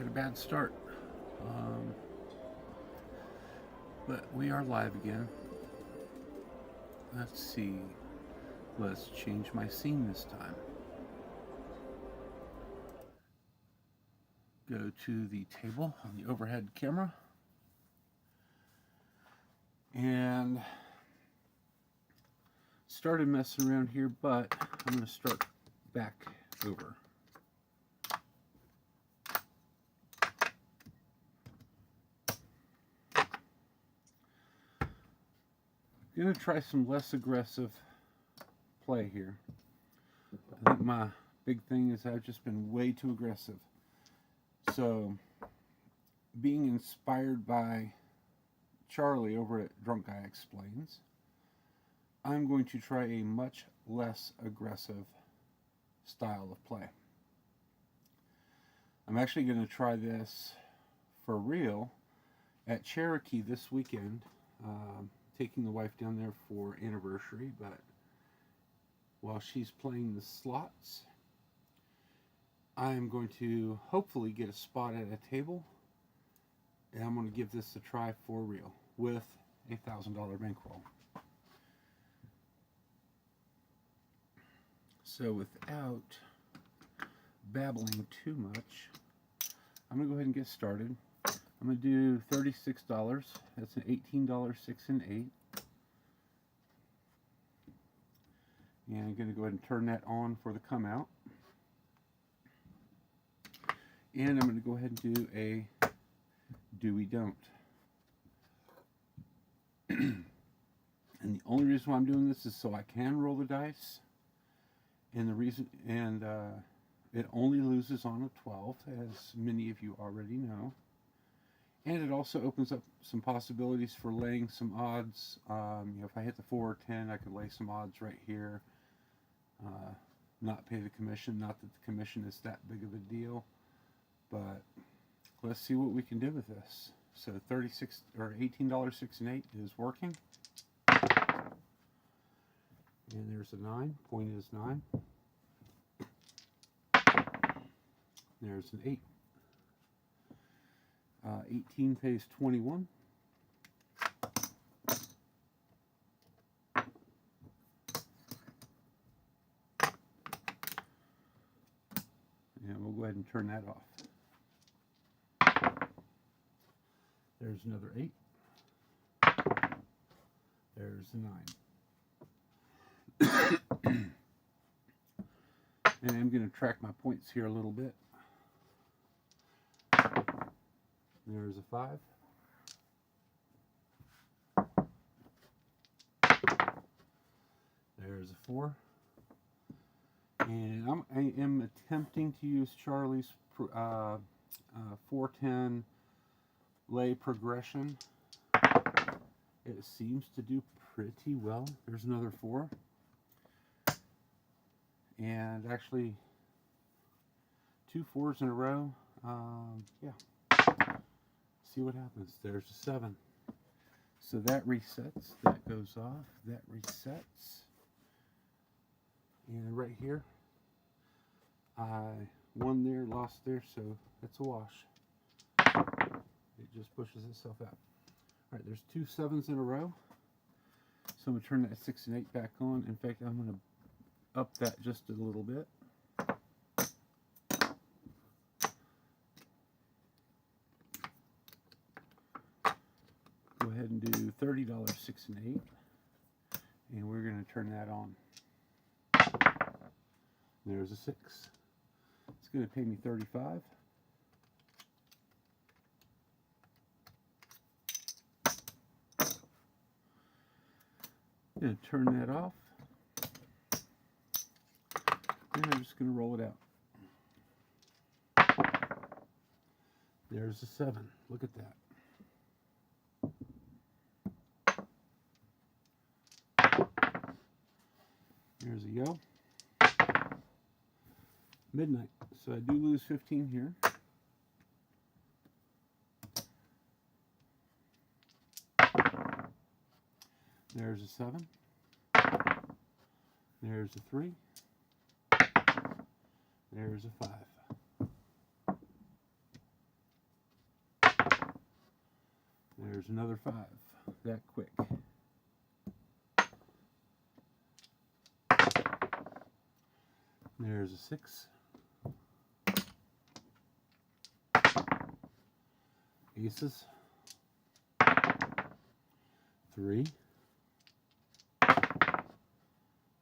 had a bad start. Um, but we are live again. Let's see. Let's change my scene this time. Go to the table on the overhead camera. And started messing around here, but I'm going to start back over. I'm going to try some less aggressive play here. I think my big thing is I've just been way too aggressive. So, being inspired by Charlie over at Drunk Guy Explains, I'm going to try a much less aggressive style of play. I'm actually going to try this for real at Cherokee this weekend. Taking the wife down there for anniversary, but while she's playing the slots, I'm going to hopefully get a spot at a table, and I'm going to give this a try for real with a $1,000 bankroll. So without babbling too much, I'm going to go ahead and get started. I'm going to do $36. That's an $18 6 and 8. And I'm going to go ahead and turn that on for the come out. And I'm going to go ahead and do a do we don't. And the only reason why I'm doing this is so I can roll the dice. And the reason, it only loses on a 12, as many of you already know. And it also opens up some possibilities for laying some odds. If I hit the 4 or 10, I could lay some odds right here. Not pay the commission. Not that the commission is that big of a deal, but let's see what we can do with this. So $36 or $18 6 and 8 is working. And there's a 9. Point is 9. There's an 8. 18 pays 21. And we'll go ahead and turn that off. There's another 8. There's a 9. And I'm going to track my points here a little bit. There's a 5. There's a 4. And I am attempting to use Charlie's 410 lay progression. It seems to do pretty well. There's another 4. And actually 2 4s in a row. Yeah. See what happens. There's a 7. So that resets. That goes off. That resets. And right here, I won there, lost there, so that's a wash. It just pushes itself out. Alright, there's 2 7s in a row. So I'm going to turn that 6 and 8 back on. In fact, I'm going to up that just a little bit. Go ahead and do $30 6 and 8. And we're going to turn that on. There's a 6. It's going to pay me 35. Going to turn that off. And I'm just going to roll it out. There's a 7. Look at that. There's a yo. Midnight. So I do lose 15 here. There's a 7. There's a 3. There's a 5. There's another 5. That quick. There's a 6. Aces. 3.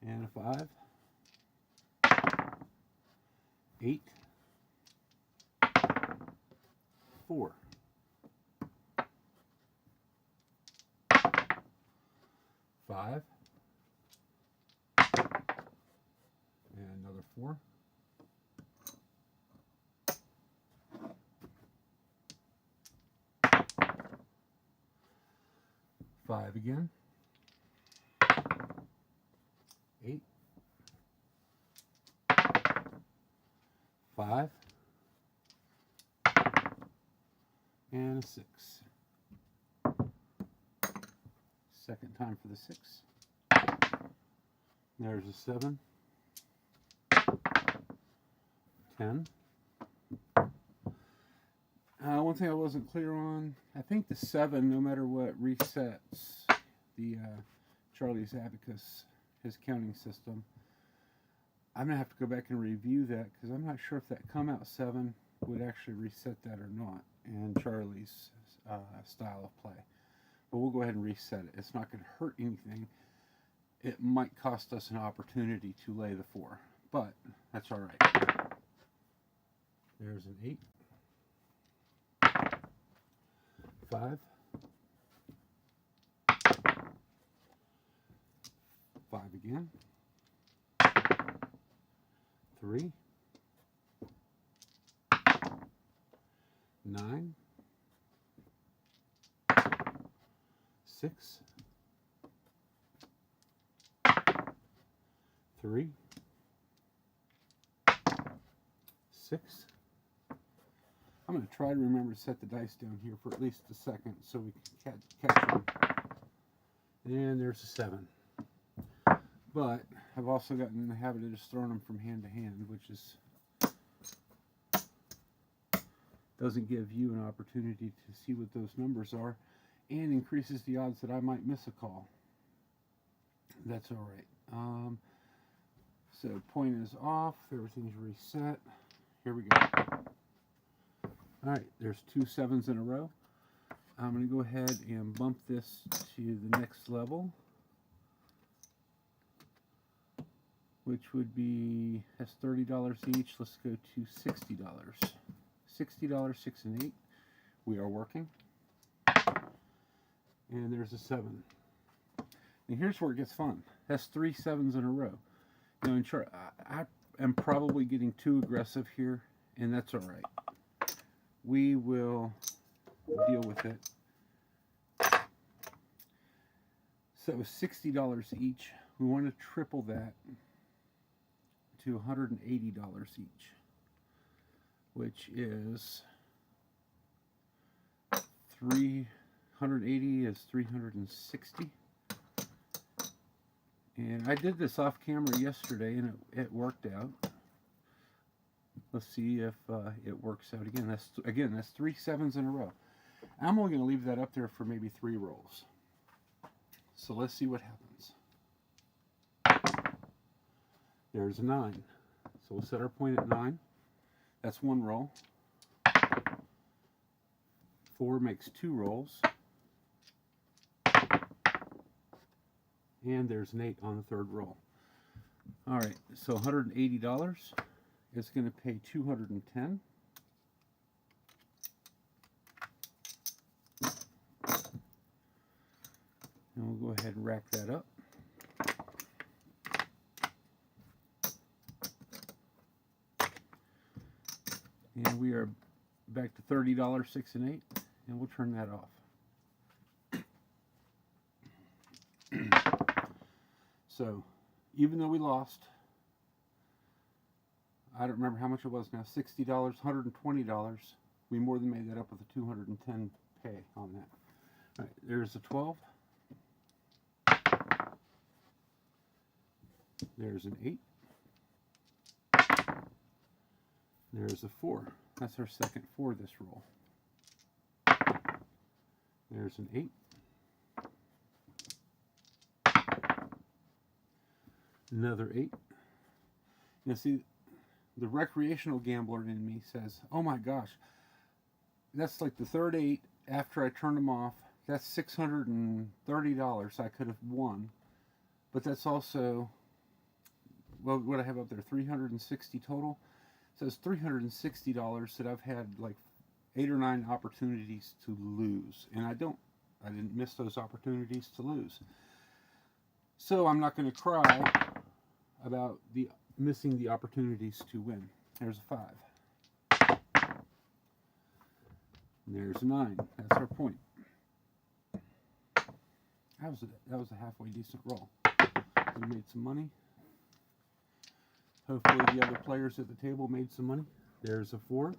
And a 5. 8. 4. 5. And another 4. 5 again. 8. 5. And a 6. Second time for the 6. There's a 7. 10. One thing I wasn't clear on, I think the 7, no matter what, resets the Charlie's Abacus, his counting system. I'm going to have to go back and review that because I'm not sure if that come out 7 would actually reset that or not in Charlie's style of play. But we'll go ahead and reset it. It's not going to hurt anything. It might cost us an opportunity to lay the 4, but that's all right. There's an 8. 5. 5 again. 3. 9. 6. 3. 6. I'm going to try to remember to set the dice down here for at least a second so we can catch them. And there's a 7. But I've also gotten in the habit of just throwing them from hand to hand, which is doesn't give you an opportunity to see what those numbers are and increases the odds that I might miss a call. That's all right. So point is off. Everything's reset. Here we go. All right, there's 2 7s in a row. I'm going to go ahead and bump this to the next level, which would be, that's $30 each. Let's go to $60. $60, 6 and 8. We are working. And there's a 7. And here's where it gets fun. That's 3 7s in a row. Now, in short, I am probably getting too aggressive here, and that's all right. We will deal with it. So it was $60 each. We want to triple that to $180 each, which is 380 is 360. And I did this off camera yesterday, and it worked out. Let's see if it works out again. That's 3 7s in a row. I'm only going to leave that up there for maybe 3 rolls. So let's see what happens. There's a 9. So we'll set our point at 9. That's 1 roll. 4 makes 2 rolls. And there's an 8 on the 3rd roll. All right, so $180. It's going to pay 210. And we'll go ahead and rack that up. And we are back to $30, 6 and 8, and we'll turn that off. So, even though we lost, I don't remember how much it was now, $60, $120, we more than made that up with a 210 pay on that. All right, there's a 12. There's an 8. There's a 4. That's our second 4 this roll. There's an 8. Another 8. Now see, the recreational gambler in me says, oh my gosh, that's like the third 8 after I turned them off. That's $630 I could have won. But that's also, well, what I have up there, 360 total. So it's $360 that I've had like 8 or 9 opportunities to lose. And I didn't miss those opportunities to lose. So I'm not going to cry about missing the opportunities to win. There's a 5. And there's a 9. That's our point. That was a halfway decent roll. We made some money. Hopefully the other players at the table made some money. There's a 4.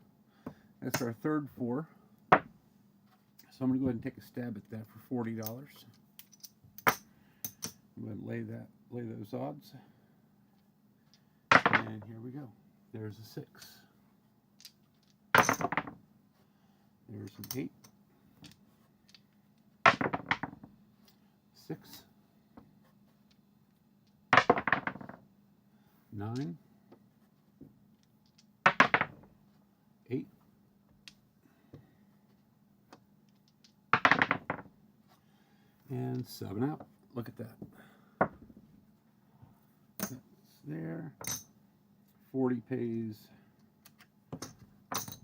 That's our third 4. So I'm going to go ahead and take a stab at that for $40. I'm going to lay those odds. And here we go. There's a 6. There's an 8. 6. 9. 8. And 7 out. Look at that. That's there. 40 pays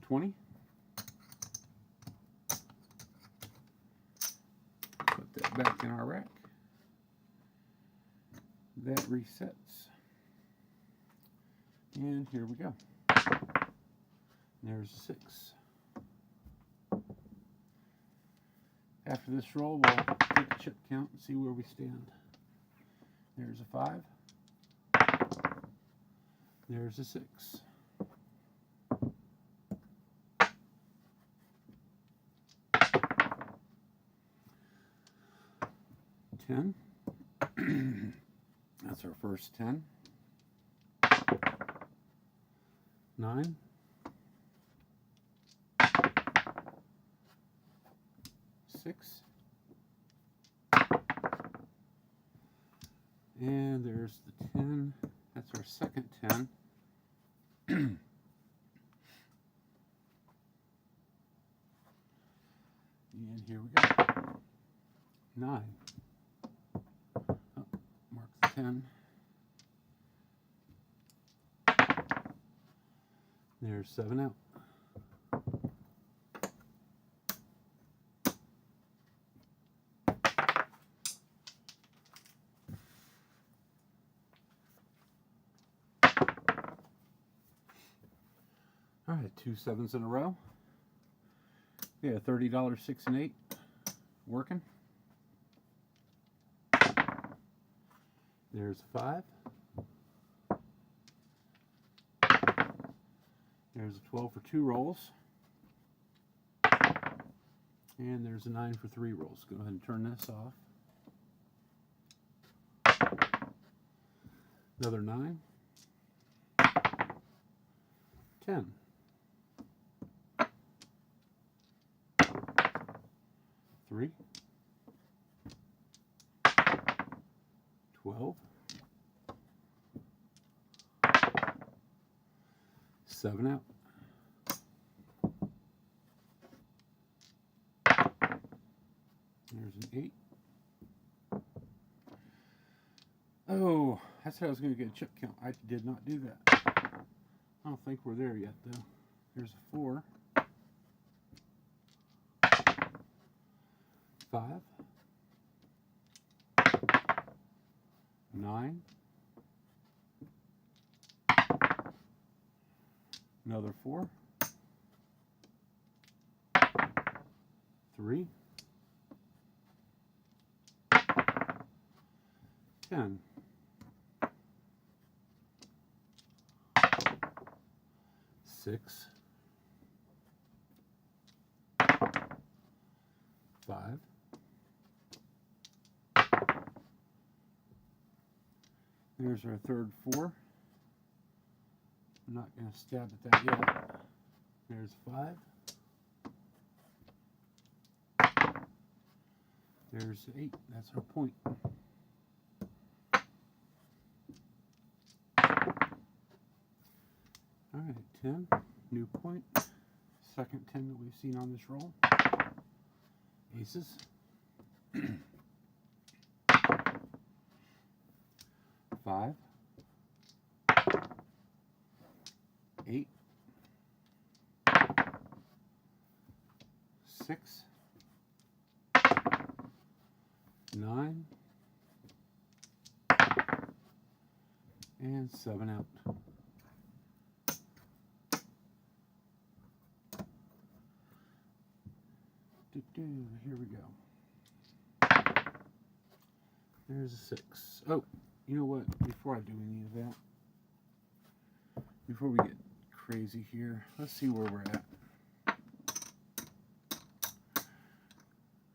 20. Put that back in our rack. That resets. And here we go. There's a 6. After this roll, we'll take a chip count and see where we stand. There's a 5. There's a 6. $10. That's our first 10. 9. 6. And there's the 10. That's our second 10. And here we go. 9. Oh, mark the 10. There's 7 out. All right, 2 7s in a row. Yeah, $30, 6 and 8 working. There's a 5. There's a 12 for 2 rolls. And there's a 9 for 3 rolls. Go ahead and turn this off. Another 9. 10. 3. 12. 7 out. There's an 8. Oh, I said I was going to get a chip count. I did not do that. I don't think we're there yet, though. There's a 4. 5. 9. Another 4. 3. 10. 6. 5. There's our third 4. I'm not going to stab at that yet. There's 5. There's 8. That's our point. Alright, 10. New point. Second 10 that we've seen on this roll. Aces. 5. 8. 6. 9. And 7 out. Here we go. There's a 6. Oh, you know what? Before I do any of that, before we get crazy here, let's see where we're at.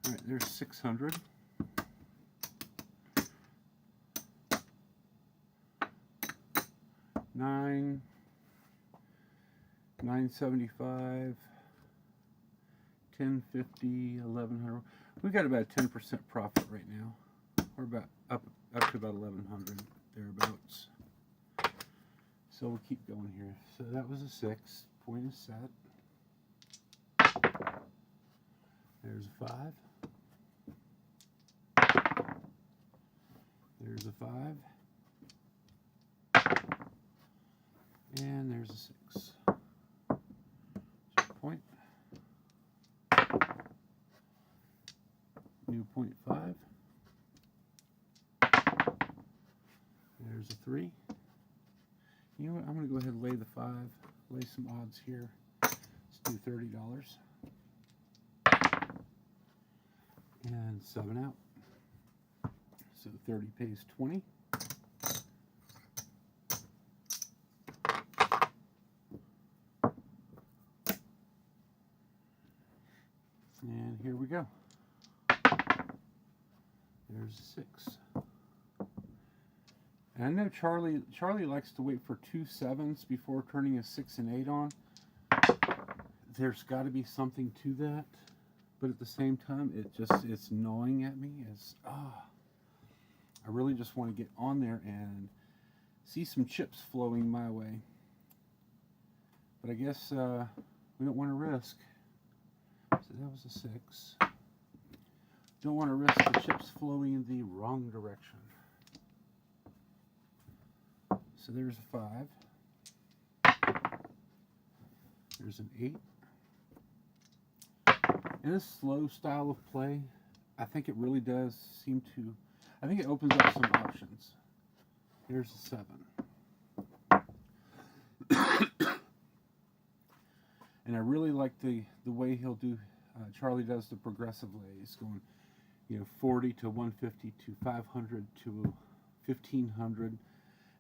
All right, there's 600. Nine, 975, 1050, 1100. We got about 10% profit right now. We're about up to about 1100 thereabouts. So we'll keep going here. So that was a 6. Point is set. There's a 5. There's a 5. And there's a 6. So point. New point 5. There's a 3. You know what? I'm going to go ahead and lay the 5. Lay some odds here. Let's do $30. And 7 out. So 30 pays 20. And here we go. There's a 6. And I know Charlie likes to wait for 2 7s before turning a 6 and 8 on. There's got to be something to that, but at the same time, it's gnawing at me. I really just want to get on there and see some chips flowing my way. But I guess we don't want to risk. So that was a 6. Don't want to risk the chips flowing in the wrong direction. So there's a 5. There's an 8. In this slow style of play, I think it really does seem to, I think it opens up some options. Here's a 7. And I really like the way he'll do, Charlie does the progressive lays, going, 40 to 150 to 500 to 1500.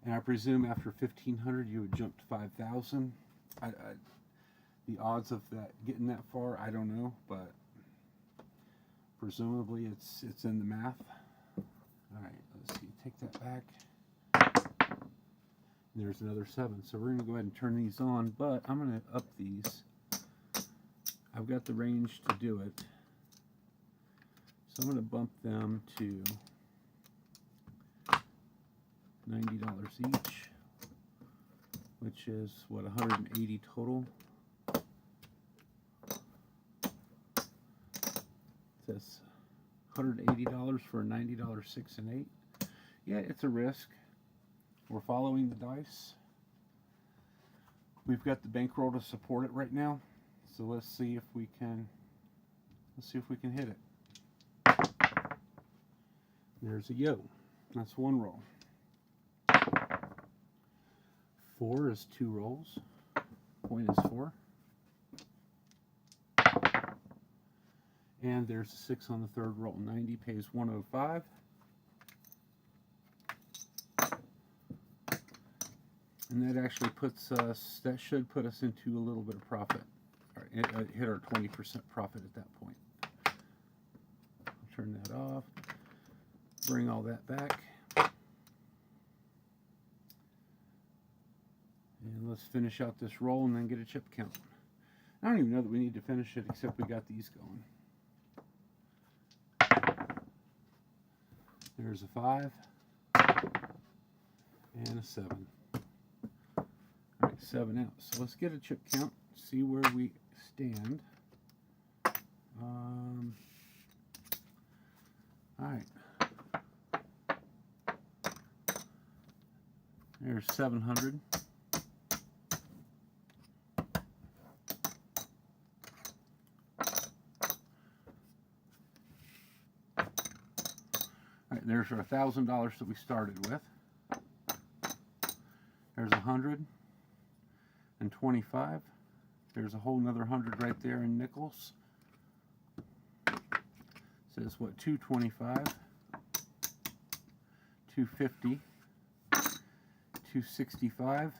And I presume after 1500 you would jump to 5,000. The odds of that getting that far, I don't know, but presumably it's in the math. All right, let's see. Take that back. And there's another 7. So we're going to go ahead and turn these on, but I'm going to up these. I've got the range to do it. So I'm going to bump them to $90 each, which is what, 180 total. It says $180 for a $90 6 and 8. Yeah, it's a risk. We're following the dice. We've got the bankroll to support it right now. So let's see if we can hit it. There's a yo. That's 1 roll. 4 is 2 rolls. Point is 4. And there's a 6 on the 3rd roll. 90 pays 105. And that actually that should put us into a little bit of profit. All right, hit our 20% profit at that point. I'll turn that off. Bring all that back. And let's finish out this roll and then get a chip count. I don't even know that we need to finish it, except we got these going. There's a 5 and a 7. All right, 7 out. So let's get a chip count, see where we stand. All right. There's 700. All right, there's our $1,000 that we started with. There's 125. There's a whole another 100 right there in nickels. Says what? 225, 250, 265.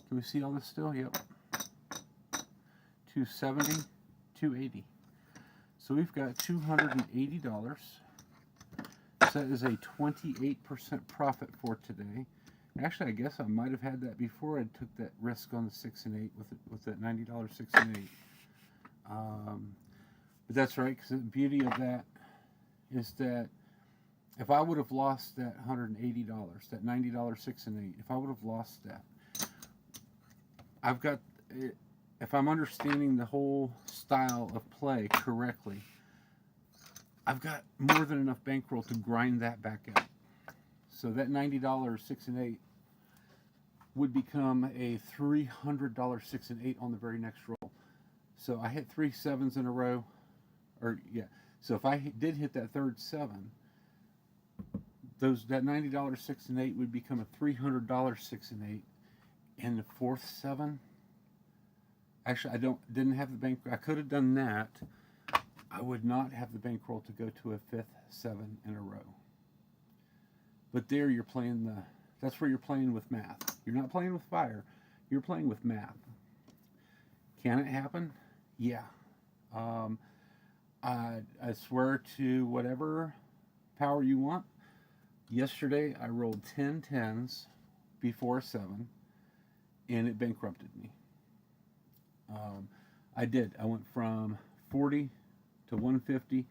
Can we see all this still? Yep. 270, 280. So we've got $280. So that is a 28% profit for today. Actually, I guess I might have had that before I took that risk on the 6 and 8 with that $90 6 and 8. But that's right, because the beauty of that is that if I would have lost that $180, that $90 6 and 8, if I would have lost that, I've got, if I'm understanding the whole style of play correctly, I've got more than enough bankroll to grind that back out. So that $90 6 and 8 would become a $300 6 and 8 on the very next roll. So I hit 3 7s in a row, or yeah. So if I did hit that third 7, that $90 6 and 8 would become a $300 6 and 8, and the fourth 7. Actually, didn't have the bank. I could have done that. I would not have the bankroll to go to a 5th 7 in a row. But there you're playing that's where you're playing with math. You're not playing with fire. You're playing with math. Can it happen? Yeah. I swear to whatever power you want. Yesterday I rolled 10 10s before 7, and it bankrupted me. I did. I went from 40 to 150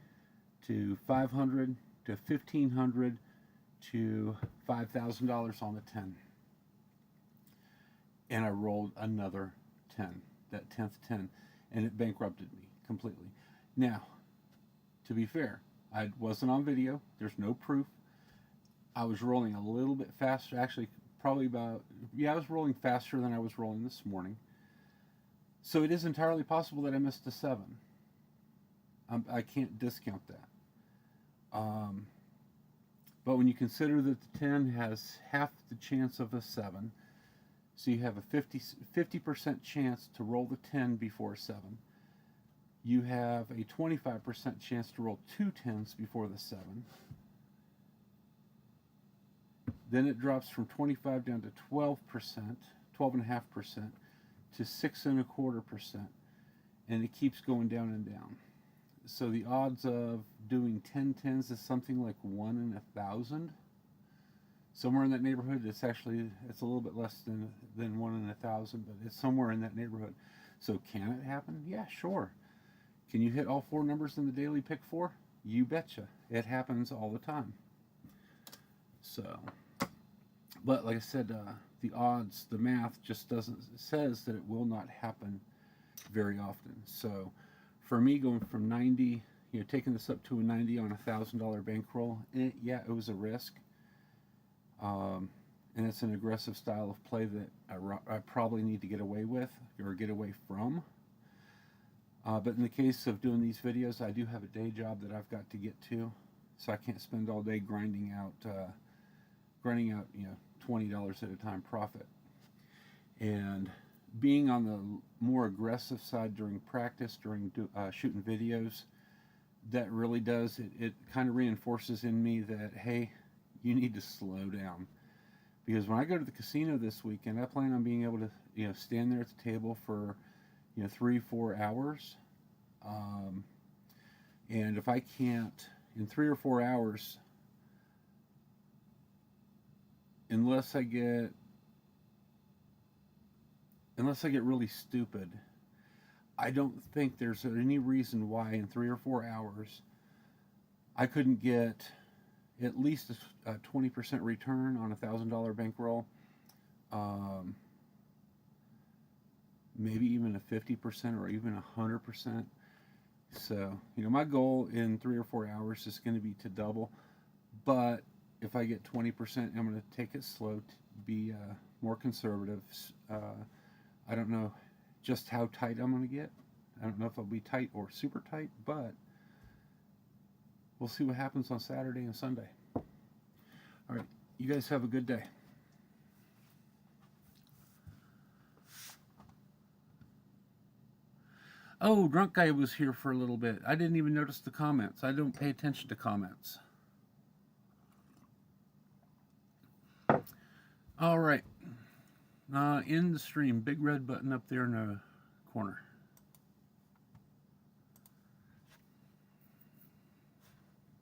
to 500 to 1,500 to $5,000 on the 10. And I rolled another 10, that 10th 10, and it bankrupted me completely. Now, to be fair, I wasn't on video. There's no proof. I was rolling a little bit faster, actually probably about, I was rolling faster than I was rolling this morning. So it is entirely possible that I missed a 7. I can't discount that. But when you consider that the 10 has half the chance of a 7, so you have a 50% chance to roll the 10 before 7. You have a 25% chance to roll 2 10s before the 7. Then it drops from 25 down to 12%, 12.5%, to 6.25%, and it keeps going down and down. So the odds of doing 10 10s is something like 1 in 1,000. Somewhere in that neighborhood. It's a little bit less than 1 in 1,000, but it's somewhere in that neighborhood. So can it happen? Yeah, sure. Can you hit all 4 numbers in the daily pick 4? You betcha. It happens all the time. So, but like I said, the odds, the math just says that it will not happen very often. So for me, going from 90, taking this up to a 90 on a $1,000 bankroll, yeah, it was a risk. And it's an aggressive style of play that I probably need to get away with or get away from. But in the case of doing these videos, I do have a day job that I've got to get to, so I can't spend all day grinding out $20 at a time profit. And being on the more aggressive side during practice, during shooting videos, that really does, it kind of reinforces in me that, hey, you need to slow down. Because when I go to the casino this weekend, I plan on being able to, stand there at the table for, 3-4 hours. And if I can't, in 3 or 4 hours, unless I get really stupid, I don't think there's any reason why in 3 or 4 hours I couldn't get at least a 20% return on $1,000 bankroll. Um, Maybe even a 50% or even 100%. So, my goal in 3 or 4 hours is going to be to double. But if I get 20%, I'm going to take it slow, to be more conservative. I don't know just how tight I'm going to get. I don't know if I'll be tight or super tight, but we'll see what happens on Saturday and Sunday. All right, you guys have a good day. Oh, Drunk Guy was here for a little bit. I didn't even notice the comments. I don't pay attention to comments. All right. In the stream, big red button up there in the corner.